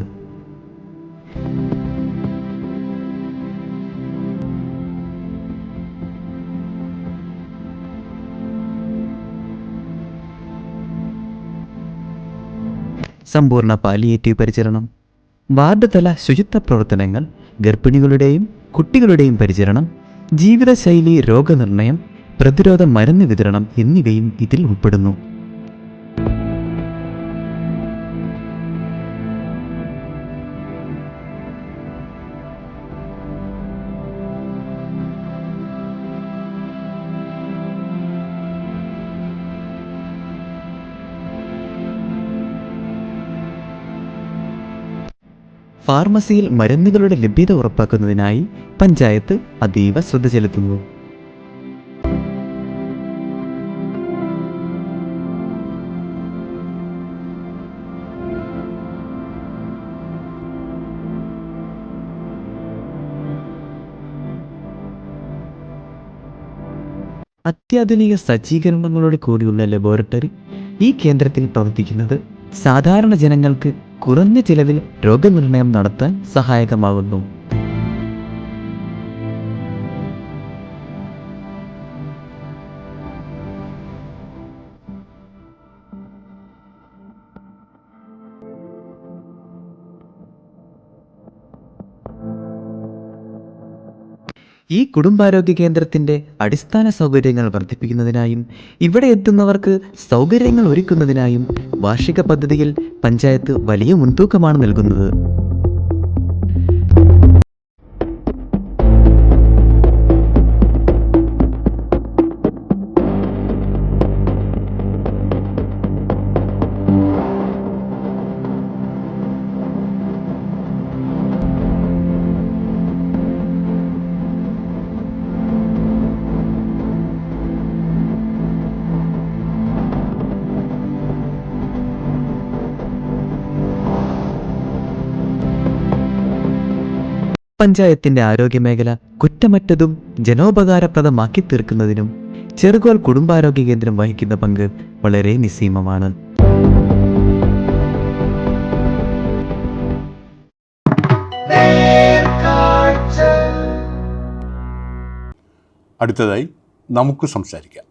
സമ്പൂർണ്ണ പാലിയേറ്റീവ് പരിചരണം, വാർഡ് തല ശുചിത്വ പ്രവർത്തനങ്ങൾ, ഗർഭിണികളുടെയും കുട്ടികളുടെയും പരിചരണം, ജീവിതശൈലി രോഗനിർണയം, പ്രതിരോധ മരുന്ന് വിതരണം എന്നിവയും ഇതിൽ ഉൾപ്പെടുന്നു. ഫാർമസിയിൽ മരുന്നുകളുടെ ലഭ്യത ഉറപ്പാക്കുന്നതിനായി പഞ്ചായത്ത് അതീവ ശ്രദ്ധ ചെലുത്തുന്നു. അത്യാധുനിക സജ്ജീകരണങ്ങളോട് കൂടിയുള്ള ലബോറട്ടറി ഈ കേന്ദ്രത്തിൽ പ്രവർത്തിക്കുന്നത് സാധാരണ ജനങ്ങൾക്ക് കുറഞ്ഞ ചിലവിൽ രോഗനിർണയം നടത്താൻ സഹായകമാകുന്നു. ഈ കുടുംബാരോഗ്യ കേന്ദ്രത്തിൻ്റെ അടിസ്ഥാന സൗകര്യങ്ങൾ വർദ്ധിപ്പിക്കുന്നതിനായും ഇവിടെ എത്തുന്നവർക്ക് സൗകര്യങ്ങൾ ഒരുക്കുന്നതിനായും വാർഷിക പദ്ധതിയിൽ പഞ്ചായത്ത് വലിയ മുൻതൂക്കമാണ് നൽകുന്നത്. പഞ്ചായത്തിന്റെ ആരോഗ്യമേഖല കുറ്റമറ്റതും ജനോപകാരപ്രദമാക്കി തീർക്കുന്നതിനും ചെറുകോൽ കുടുംബാരോഗ്യ കേന്ദ്രം വഹിക്കുന്ന പങ്ക് വളരെ നിസ്സീമമാണ്. അടുത്തതായി നമുക്ക് സംസാരിക്കാം.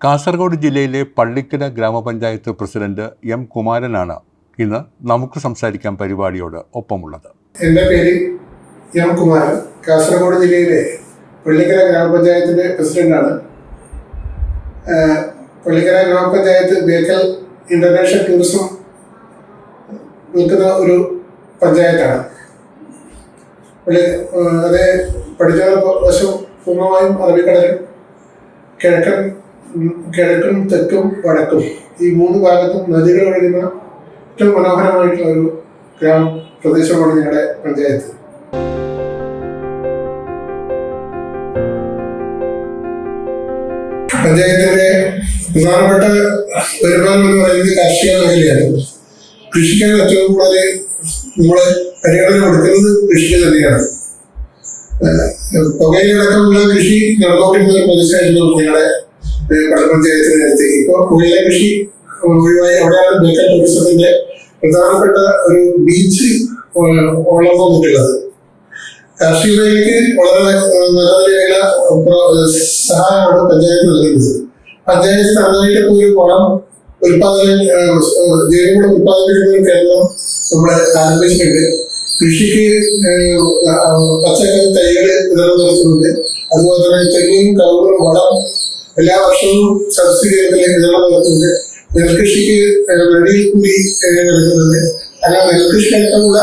കാസർഗോഡ് ജില്ലയിലെ പള്ളിക്കര ഗ്രാമപഞ്ചായത്ത് പ്രസിഡന്റ് എം കുമാരനാണ് ഇന്ന് നമുക്ക് സംസാരിക്കാൻ പരിപാടിയോട് ഒപ്പമുള്ളത്. എൻ്റെ പേര് എം കുമാരൻ, കാസർഗോഡ് ജില്ലയിലെ പള്ളിക്കര ഗ്രാമപഞ്ചായത്തിൻ്റെ പ്രസിഡന്റാണ്. പള്ളിക്കര ഗ്രാമപഞ്ചായത്ത് ബേക്കൽ ഇന്റർനാഷണൽ ടൂറിസം നിൽക്കുന്ന ഒരു പഞ്ചായത്താണ്. അത് പടിഞ്ഞാറ് വശം പൂർണ്ണമായും അറബിക്കടലും കിഴക്കും തെക്കും വടക്കും ഈ 3 ഭാഗത്തും നദികൾ ഒഴുകുന്ന ഏറ്റവും മനോഹരമായിട്ടുള്ള ഒരു ഗ്രാമപ്രദേശമാണ് ഞങ്ങളുടെ പഞ്ചായത്ത്. പഞ്ചായത്തിന്റെ പ്രധാനപ്പെട്ട വരുമാനം എന്ന് പറയുന്നത് കാർഷിക മേഖലയാണ്. കൃഷിക്കാണ് ഏറ്റവും കൂടുതൽ നമ്മള് പരിഗണന കൊടുക്കുന്നത് കൃഷിക്ക് തന്നെയാണ്. പുകയിലടക്കമുള്ള കൃഷി നടന്നുകൊണ്ടിരുന്ന ഒരു പ്രദേശമായിരുന്നു ഞങ്ങളുടെ പഞ്ചായത്തിന് നേരത്തെ. ഇപ്പോൾ പുകയില കൃഷി ഒഴിവായി അവിടെയാണ് ബേക്കൽ ടൂറിസത്തിന്റെ പ്രധാനപ്പെട്ട ഒരു ബീച്ച് ഉള്ളത്. കാർഷിക മേഖലയ്ക്ക് വളരെ നല്ല നിലയിലുള്ള സഹായമാണ് പഞ്ചായത്ത് നൽകുന്നത്. പഞ്ചായത്ത് നന്നായിട്ട് ഒരു വളം ഉൽപാദനം ജൈവവളം ഉൽപാദിപ്പിക്കുന്ന ഒരു കേന്ദ്രം നമ്മൾ ആരംഭിച്ചിട്ടുണ്ട്. കൃഷിക്ക് പച്ചക്കറി തൈകൾ വിതരണം നടത്തുന്നുണ്ട്. അതുപോലെ തന്നെ തെങ്ങും കവുങ്ങും വളം എല്ലാ വർഷവും സബ്സിഡി വിതരണം നടത്തുന്നുണ്ട്. നെൽകൃഷിക്ക് വെളിയിൽ കൂടി നൽകുന്നുണ്ട്. അങ്ങനെ നെൽകൃഷി അടക്കമുള്ള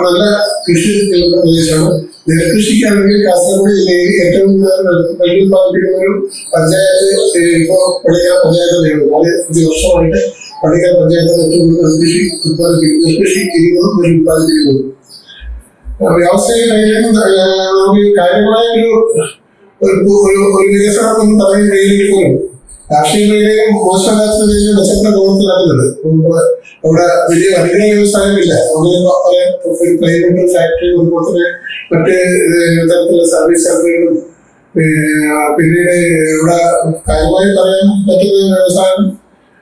നല്ല കൃഷി പ്രദേശമാണ്. നെൽകൃഷിക്കാണെങ്കിൽ കാസർഗോഡ് ജില്ലയിൽ ഏറ്റവും കൂടുതൽ നെല്ല് ഉത്പാദിപ്പിക്കുന്ന ഒരു പഞ്ചായത്ത് ഇപ്പോൾ പള്ളിക്കര പഞ്ചായത്ത് തന്നെയാണ്. 4-5 വർഷമായിട്ട് പള്ളിക്കര പഞ്ചായത്ത് ഏറ്റവും കൂടുതൽ നെൽകൃഷി ഉത്പാദിപ്പിക്കുന്നു. നെൽകൃഷി ചെയ്യുന്നതും നെല്ല് ഉത്പാദിപ്പിക്കുന്നതും വ്യവസായ മേഖലയിൽ നമുക്ക് കാര്യമായ ഒരു വികസനം എന്ന് പറയാൻ കഴിയില്ലെങ്കിലും കാർഷിക മേഖലയെ മോശമല്ലാത്ത നിലയിൽ മെച്ചപ്പെട്ട പ്രവർത്തനം നടക്കുന്നുണ്ട്. അവിടെ വലിയ വൻകിട വ്യവസായമില്ല. അവിടെ ഒരു പ്രൈവറ്റ് ഫാക്ടറി, അതുപോലെ തന്നെ മറ്റ് തരത്തിലുള്ള സർവീസ് സെന്ററുകളും പിന്നീട് ഇവിടെ കാര്യമായി പറയാൻ പറ്റുന്ന വ്യവസായം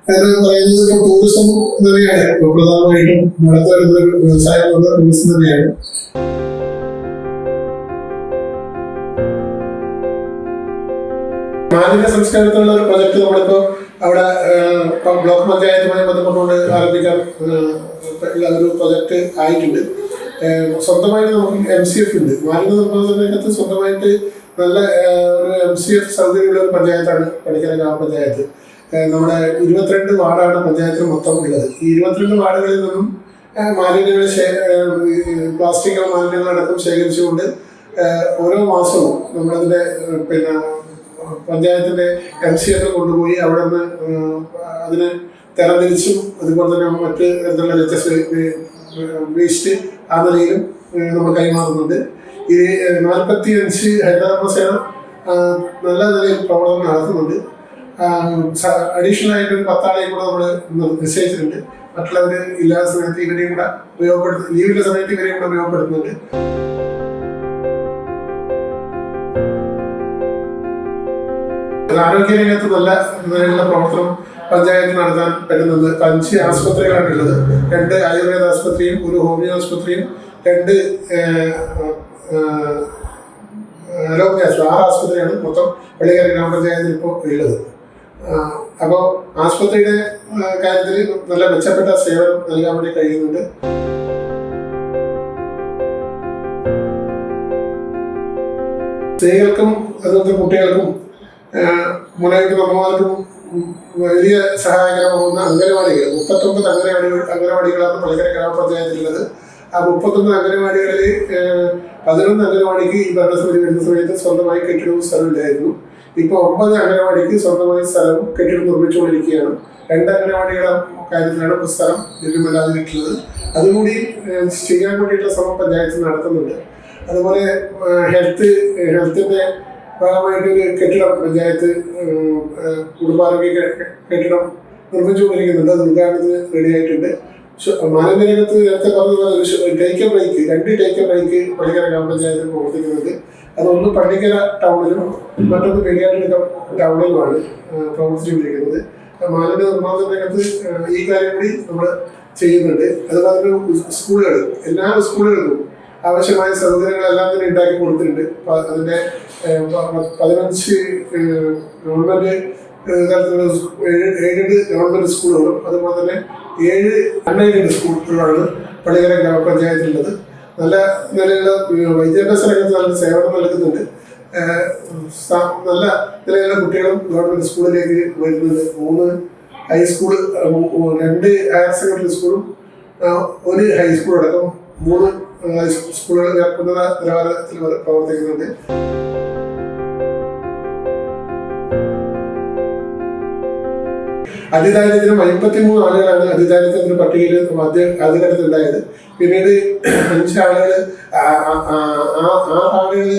എന്ന് പറയുന്നത് ഇപ്പോൾ ടൂറിസം തന്നെയാണ്. പ്രധാനമായിട്ടും നടത്തി വരുന്ന ഒരു വ്യവസായം ടൂറിസം തന്നെയാണ്. മാലിന്യ സംസ്കരണത്തിനുള്ള ഒരു പ്രൊജക്ട് നമ്മളിപ്പോ അവിടെ ബ്ലോക്ക് പഞ്ചായത്തുമായി ബന്ധപ്പെട്ടുകൊണ്ട് ആരംഭിക്കാൻ ഒരു പ്രൊജക്ട് ആയിട്ടുണ്ട്. സ്വന്തമായിട്ട് നമുക്ക് MCF ഉണ്ട്. മാലിന്യ നിർമ്മാർജ്ജന രംഗത്ത് സ്വന്തമായിട്ട് നല്ല ഒരു MCF സൗകര്യമുള്ള ഒരു പഞ്ചായത്താണ് പള്ളിക്കര ഗ്രാമപഞ്ചായത്ത്. നമ്മുടെ 22 വാർഡാണ് പഞ്ചായത്തിൽ മൊത്തം ഉള്ളത്. ഈ 22 വാർഡുകളിൽ നിന്നും മാലിന്യങ്ങൾ പ്ലാസ്റ്റിക് മാലിന്യങ്ങളടക്കം ശേഖരിച്ചുകൊണ്ട് ഓരോ മാസവും നമ്മളതിന്റെ പഞ്ചായത്തിന്റെ MCF കൊണ്ടുപോയി അവിടെ നിന്ന് അതിനെ തരംതിരിച്ചും അതുപോലെ തന്നെ മറ്റ് എന്തെങ്കിലും വേസ്റ്റ് ആ നിലയിലും നമ്മൾ കൈമാറുന്നുണ്ട്. ഈ 45 ഹരിതകർമ്മസേന നല്ല നിലയിൽ പ്രവർത്തനം നടത്തുന്നുണ്ട്. അഡീഷണൽ ആയിട്ട് ഒരു 10 ആളെയും കൂടെ നമ്മൾ നിശ്ചയിച്ചിട്ടുണ്ട്. മറ്റുള്ളവർ ഇല്ലാത്ത സമയത്ത് ഇവരെയും കൂടെ ലീവിന്റെ സമയത്ത് ഇവരെയും കൂടെ ഉപയോഗപ്പെടുത്തുന്നുണ്ട്. ആരോഗ്യരംഗത്ത് നല്ല നിലയിലുള്ള പ്രവർത്തനം പഞ്ചായത്ത് നടത്താൻ പറ്റുന്നത് 5 ആശുപത്രികളാണ് ഉള്ളത്. 2 ആയുർവേദ ആശുപത്രിയും 1 ഹോമിയോ ആശുപത്രിയും 2 അലോപ്പതി ആശുപത്രി, 6 ആശുപത്രിയാണ് മൊത്തം പള്ളിക്കര ഗ്രാമപഞ്ചായത്തിൽ ഇപ്പോൾ ഉള്ളത്. അപ്പോൾ ആശുപത്രിയുടെ കാര്യത്തിൽ നല്ല മെച്ചപ്പെട്ട സേവനം നൽകാൻ വേണ്ടി കഴിയുന്നുണ്ട്. സ്ത്രീകൾക്കും അതുപോലെ കുട്ടികൾക്കും മുലയൂട്ടുന്ന അമ്മമാർക്കും വലിയ സഹായകരമാകുന്ന അംഗനവാടികൾ 39 അംഗനവാടികളാണ് പലകര ഗ്രാമപഞ്ചായത്തിലുള്ളത്. ആ 39 അംഗനവാടികളിൽ 11 അംഗനവാടിക്ക് ഈ ഭരണസമിതി വരുന്ന സമയത്ത് സ്വന്തമായി കെട്ടിടവും സ്ഥലമില്ലായിരുന്നു. ഇപ്പോൾ 9 അംഗനവാടിക്ക് സ്വന്തമായി സ്ഥലവും കെട്ടിടം നിർമ്മിച്ചുകൊണ്ടിരിക്കുകയാണ്. 2 അംഗനവാടികളുടെ കാര്യത്തിലാണ് ഇപ്പോൾ സ്ഥലം ലഭ്യമല്ലാതിരിക്കുന്നത്. അതുകൂടി ചെയ്യാൻ വേണ്ടിയിട്ടുള്ള ശ്രമം പഞ്ചായത്ത് നടത്തുന്നുണ്ട്. അതുപോലെ ഹെൽത്തിന്റെ ഭാഗമായിട്ട് ഒരു കെട്ടിടം പഞ്ചായത്ത് കുടുംബാരോഗ്യ കെട്ടിടം നിർമ്മിച്ചുകൊണ്ടിരിക്കുന്നുണ്ട്. അത് ഉദ്ഘാടനത്തിന് റെഡിയായിട്ടുണ്ട്. മാനന്തരകത്ത് നേരത്തെ പറഞ്ഞതുപോലെ ഒരു take break 2 take break Pallikkara ഗ്രാമപഞ്ചായത്തിൽ പ്രവർത്തിക്കുന്നുണ്ട്. അതൊന്ന് പള്ളിക്കര ടൗണിലും മറ്റൊന്ന് പെരിയാറിനകം ടൗണിലുമാണ് പ്രവർത്തിച്ചുകൊണ്ടിരിക്കുന്നത്. മാലിന്യ നിർമ്മാണ രംഗത്ത് ഈ കാര്യം കൂടി നമ്മൾ ചെയ്യുന്നുണ്ട്. അതുപോലെ സ്കൂളുകൾ, എല്ലാ സ്കൂളുകൾക്കും ആവശ്യമായ സൗകര്യങ്ങളെല്ലാം തന്നെ ഉണ്ടാക്കി കൊടുത്തിട്ടുണ്ട്. അതിൻ്റെ 15 ഗവൺമെൻറ് തരത്തിലുള്ള 7 ഗവൺമെൻറ് സ്കൂളുകളും അതുപോലെ തന്നെ 7 അൺഎയ്ഡഡ് സ്കൂളുകളാണ് പള്ളിക്കര ഗ്രാമപഞ്ചായത്തിലുള്ളത്. നല്ല നിലയിലുള്ള വിദ്യാഭ്യാസ രംഗത്ത് നല്ല സേവനം നൽകുന്നുണ്ട്. നല്ല നിലയിലുള്ള കുട്ടികളും ഗവൺമെൻറ് സ്കൂളിലേക്ക് വരുന്നുണ്ട്. 3 ഹൈസ്കൂൾ, 2 ഹയർ സെക്കൻഡറി സ്കൂളും 1 ഹൈസ്കൂൾ അടക്കം 3 സ്കൂളുകൾ ഉന്നത നിലവാരത്തിൽ പ്രവർത്തിക്കുന്നുണ്ട്. അതിദാരിദ്ര്യം 53 ആളുകളാണ് അതിദാരിദ്ര്യത്തിന്റെ പട്ടികയിൽ ആദ്യഘട്ടത്തിലുണ്ടായത്. പിന്നീട് 5 ആളുകൾ, 6 ആളുകൾ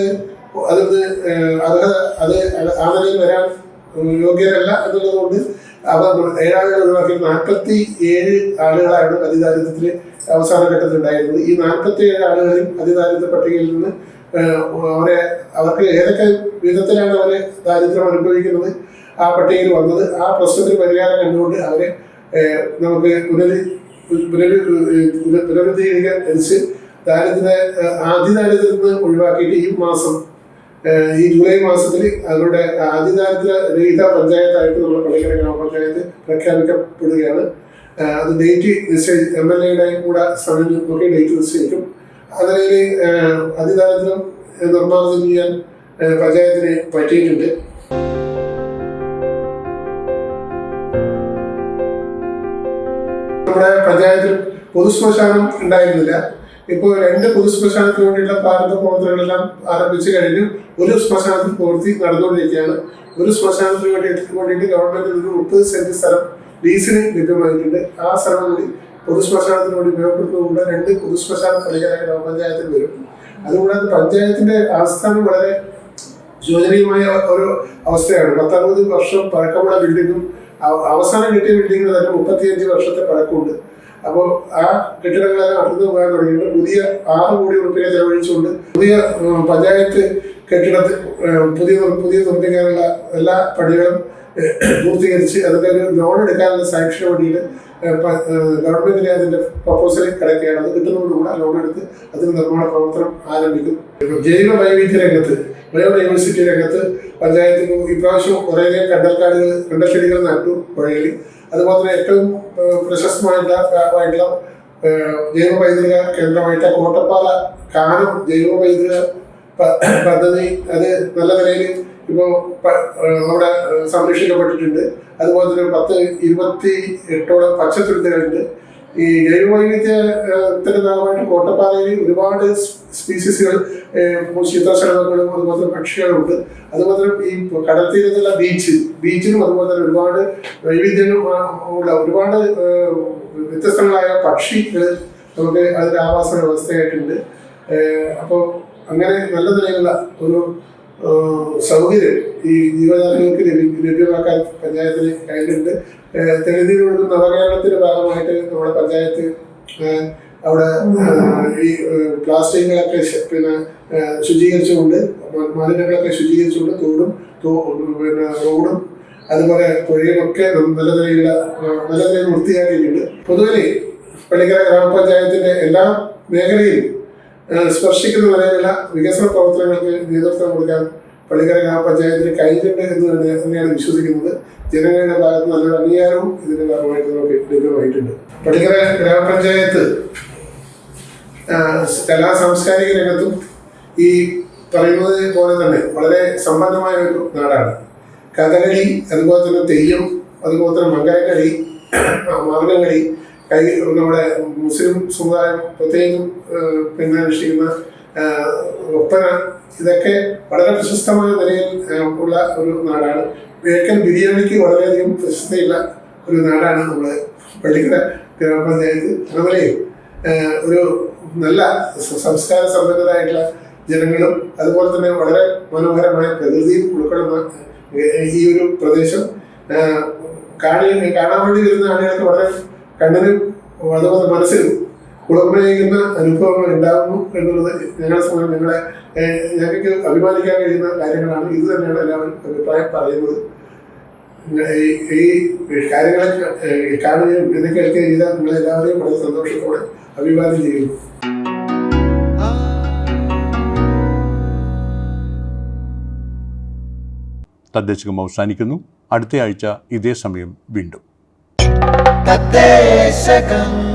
അതിന് ആ നിലയിൽ വരാൻ യോഗ്യരല്ല എന്നുള്ളത് കൊണ്ട് അവർ 7 ആളുകൾ ഒഴിവാക്കി 47 ആളുകളാണ് അതിദാരിദ്ര്യത്തിൽ അവസാന ഘട്ടത്തിലുണ്ടായിരുന്നത്. ഈ 47 ആളുകളിൽ അതിദാരിദ്ര്യ പട്ടികയിൽ നിന്ന് അവർക്ക് ഏതൊക്കെ വിധത്തിലാണ് അവരെ ദാരിദ്ര്യം അനുഭവിക്കുന്നത് ആ പട്ടികയിൽ വന്നത്. ആ പ്രശ്നത്തിന് പരിഹാരം കണ്ടുകൊണ്ട് അവരെ നമുക്ക് പുനരുദ്ധീകരിക്കാൻ വെച്ച് അതിദാരിദ്ര്യത്തിൽ നിന്ന് ഒഴിവാക്കിയിട്ട് ഈ ജൂലൈ മാസത്തിൽ അവരുടെ അതിദാരിദ്ര്യ രഹിത പഞ്ചായത്തായിട്ട് നമ്മുടെ പള്ളിക്കര ഗ്രാമപഞ്ചായത്ത് പ്രഖ്യാപിക്കപ്പെടുകയാണ്. അത് ഡേറ്റ് നിശ്ചയി MLA കൂടെ സമയം നോക്കി ഡേറ്റ് നിശ്ചയിക്കും. അതിൽ അതിദാരിദ്ര്യം നിർമ്മാർജ്ജനം ചെയ്യാൻ പഞ്ചായത്തിന് പറ്റിയിട്ടുണ്ട്. നമ്മുടെ പഞ്ചായത്തിൽ പൊതുശ്മശാനം ഉണ്ടായിരുന്നില്ല. ഇപ്പോൾ 2 പൊതുശ്മശാനത്തിന് വേണ്ടിയുള്ള പ്രാരംഭ പ്രവർത്തനങ്ങളെല്ലാം ആരംഭിച്ചു കഴിഞ്ഞു. ഒരു ശ്മശാനത്തിൽ പ്രവൃത്തി നടന്നുകൊണ്ടിരിക്കുകയാണ്. ഒരു ശ്മശാനത്തിന് വേണ്ടിയിട്ട് ഗവൺമെന്റിൽ നിന്ന് 30 സെന്റ് സ്ഥലം ലീസിന് ലഭ്യമായിട്ടുണ്ട്. ആ സ്ഥലം കൂടി പൊതുശ്മശാനത്തിന് വേണ്ടി ഉപയോഗപ്പെടുത്തുന്നതുകൊണ്ട് 2 പൊതുശ്മശാനം പള്ളിക്കര ഗ്രാമപഞ്ചായത്തിൽ വരും. അതുകൂടാതെ പഞ്ചായത്തിന്റെ ആസ്ഥാനം വളരെ ശോചനീയമായ ഒരു അവസ്ഥയാണ്. 10-60 വർഷം പഴക്കമുള്ള ബിൽഡിങ്ങും അവസാനം കിട്ടിയ ബിൽഡിങ്ങിന് തന്നെ 35 വർഷത്തെ പഴക്കമുണ്ട്. അപ്പോൾ ആ കെട്ടിടങ്ങളെല്ലാം അടുത്ത് പോകാൻ തുടങ്ങിയിട്ട് പുതിയ 6 കോടി രൂപ ചെലവഴിച്ചുകൊണ്ട് പുതിയ പഞ്ചായത്ത് കെട്ടിടത്തിൽ പുതിയ നിർമ്മിക്കാനുള്ള എല്ലാ പണികളും പൂർത്തീകരിച്ച് അതിൻ്റെ ഒരു ലോൺ എടുക്കാനുള്ള സാങ്ഷന് വേണ്ടിയിട്ട് ഗവൺമെന്റിനെ അതിന്റെ പ്രപ്പോസൽ കിടക്കുകയാണ്. അത് കിട്ടുന്നതോടുകൂടെ ലോൺ എടുത്ത് അതിന് നിർമ്മാണ പ്രവർത്തനം ആരംഭിക്കും. ജൈവ വൈവിധ്യ രംഗത്ത്, ബയോഡൈവേഴ്സിറ്റി രംഗത്ത് പഞ്ചായത്തിന് ഇപ്രാവശ്യം കുറേയധികം കണ്ടൽച്ചെടികൾ നട്ടു പുഴയിൽ. അതുപോലെ തന്നെ ഏറ്റവും പ്രശസ്തമായിട്ടുള്ള ജൈവ പൈതൃക കേന്ദ്രമായിട്ട് കോട്ടപ്പാല കാനം ജൈവ പൈതൃക പദ്ധതി അത് നല്ല നിലയിൽ ഇപ്പോൾ അവിടെ സംരക്ഷിക്കപ്പെട്ടിട്ടുണ്ട്. അതുപോലെ തന്നെ 10-28ഓളം പച്ചത്തുരുത്തുകളുണ്ട്. ഈ ജൈവവൈവിധ്യത്തിന്റെ ഭാഗമായിട്ട് കോട്ടപ്പാലയിൽ ഒരുപാട് സ്പീസീസുകൾ ശീതശലഭങ്ങളും അതുപോലെ തന്നെ പക്ഷികളുണ്ട്. അതുപോലെ തന്നെ ഈ കടൽ തീരത്തുള്ള ബീച്ചിലും അതുപോലെ തന്നെ ഒരുപാട് വൈവിധ്യങ്ങളുള്ള ഒരുപാട് വ്യത്യസ്തങ്ങളായ പക്ഷികൾ നമുക്ക് അതിൻ്റെ ആവാസ വ്യവസ്ഥയായിട്ടുണ്ട്. അപ്പോൾ അങ്ങനെ നല്ല നിലയിലുള്ള ഒരു സൗകര്യം ഈ ജീവജാലങ്ങൾക്ക് ലഭ്യമാക്കാൻ പഞ്ചായത്തിന് കഴിഞ്ഞിട്ടുണ്ട്. തെളിനീരൊഴുകുന്ന നവകേരളത്തിന്റെ ഭാഗമായിട്ട് നമ്മുടെ പഞ്ചായത്ത് അവിടെ ഈ പ്ലാസ്റ്റിക്കുകളൊക്കെ ശുചീകരിച്ചുകൊണ്ട് മാലിന്യങ്ങളൊക്കെ ശുചീകരിച്ചുകൊണ്ട് റോഡും അതുപോലെ പുഴയുമൊക്കെ നല്ല നിലയിൽ വൃത്തിയാക്കിയിട്ടുണ്ട്. പൊതുവെ പള്ളിക്കര ഗ്രാമപഞ്ചായത്തിന്റെ എല്ലാ മേഖലയിലും സ്പർശിക്കുന്ന നിലയിലുള്ള വികസന പ്രവർത്തനങ്ങൾക്ക് നേതൃത്വം കൊടുക്കാൻ പള്ളിക്കര ഗ്രാമപഞ്ചായത്തിന് കഴിഞ്ഞിട്ടുണ്ട് എന്ന് തന്നെയാണ് വിശ്വസിക്കുന്നത്. ജനങ്ങളുടെ ഭാഗത്ത് നല്ലൊരു അംഗീകാരവും ഇതിന്റെ ഭാഗമായിട്ട് നമുക്ക് ലഭ്യമായിട്ടുണ്ട്. പള്ളിക്കര ഗ്രാമപഞ്ചായത്ത് കലാ സാംസ്കാരിക രംഗത്തും ഈ പറയുന്നത് പോലെ തന്നെ വളരെ സമ്പന്നമായ ഒരു നാടാണ്. കഥകളി, അതുപോലെ തന്നെ തെയ്യം, അതുപോലെ തന്നെ മംഗലക്കളി, മാർഗംകളി, നമ്മുടെ മുസ്ലിം സമുദായം പ്രത്യേകം അനുഷ്ഠിക്കുന്ന ഒപ്പന, ഇതൊക്കെ വളരെ പ്രശസ്തമായ നിലയിൽ ഉള്ള ഒരു നാടാണ്. ബേക്കൽ ബിരിയാണിക്ക് വളരെയധികം പ്രശസ്തിയുള്ള ഒരു നാടാണ് നമ്മുടെ പള്ളിക്കര ഗ്രാമപഞ്ചായത്ത്. അതുപോലെ ഒരു നല്ല സംസ്കാര സമ്പന്നരായിട്ടുള്ള ജനങ്ങളും അതുപോലെ തന്നെ വളരെ മനോഹരമായ പ്രകൃതിയും ഉൾക്കൊള്ളുന്ന ഈ ഒരു പ്രദേശം കാണാൻ വേണ്ടി വരുന്ന ആളുകൾക്ക് വളരെ കണ്ണിനും അതുപോലെ മനസ്സിനും കുളിർമയേകുന്ന അനുഭവങ്ങൾ ഉണ്ടാകുന്നു എന്നുള്ളത് ഞങ്ങൾക്ക് അഭിമാനിക്കാൻ കഴിയുന്ന കാര്യങ്ങളാണ്. ഇത് തന്നെയാണ് എല്ലാവരും അഭിപ്രായം പറയുന്നത്. ഈ കാര്യങ്ങളെ കാണുകയും ഇത് കേൾക്കുകയും ചെയ്താൽ നിങ്ങളെല്ലാവരെയും വളരെ സന്തോഷത്തോടെ അഭിവാദ്യം ചെയ്യുന്നു. തദ്ദേശകം അവസാനിക്കുന്നു. അടുത്ത ആഴ്ച ഇതേ സമയം വീണ്ടും. തദ്ദേശകം.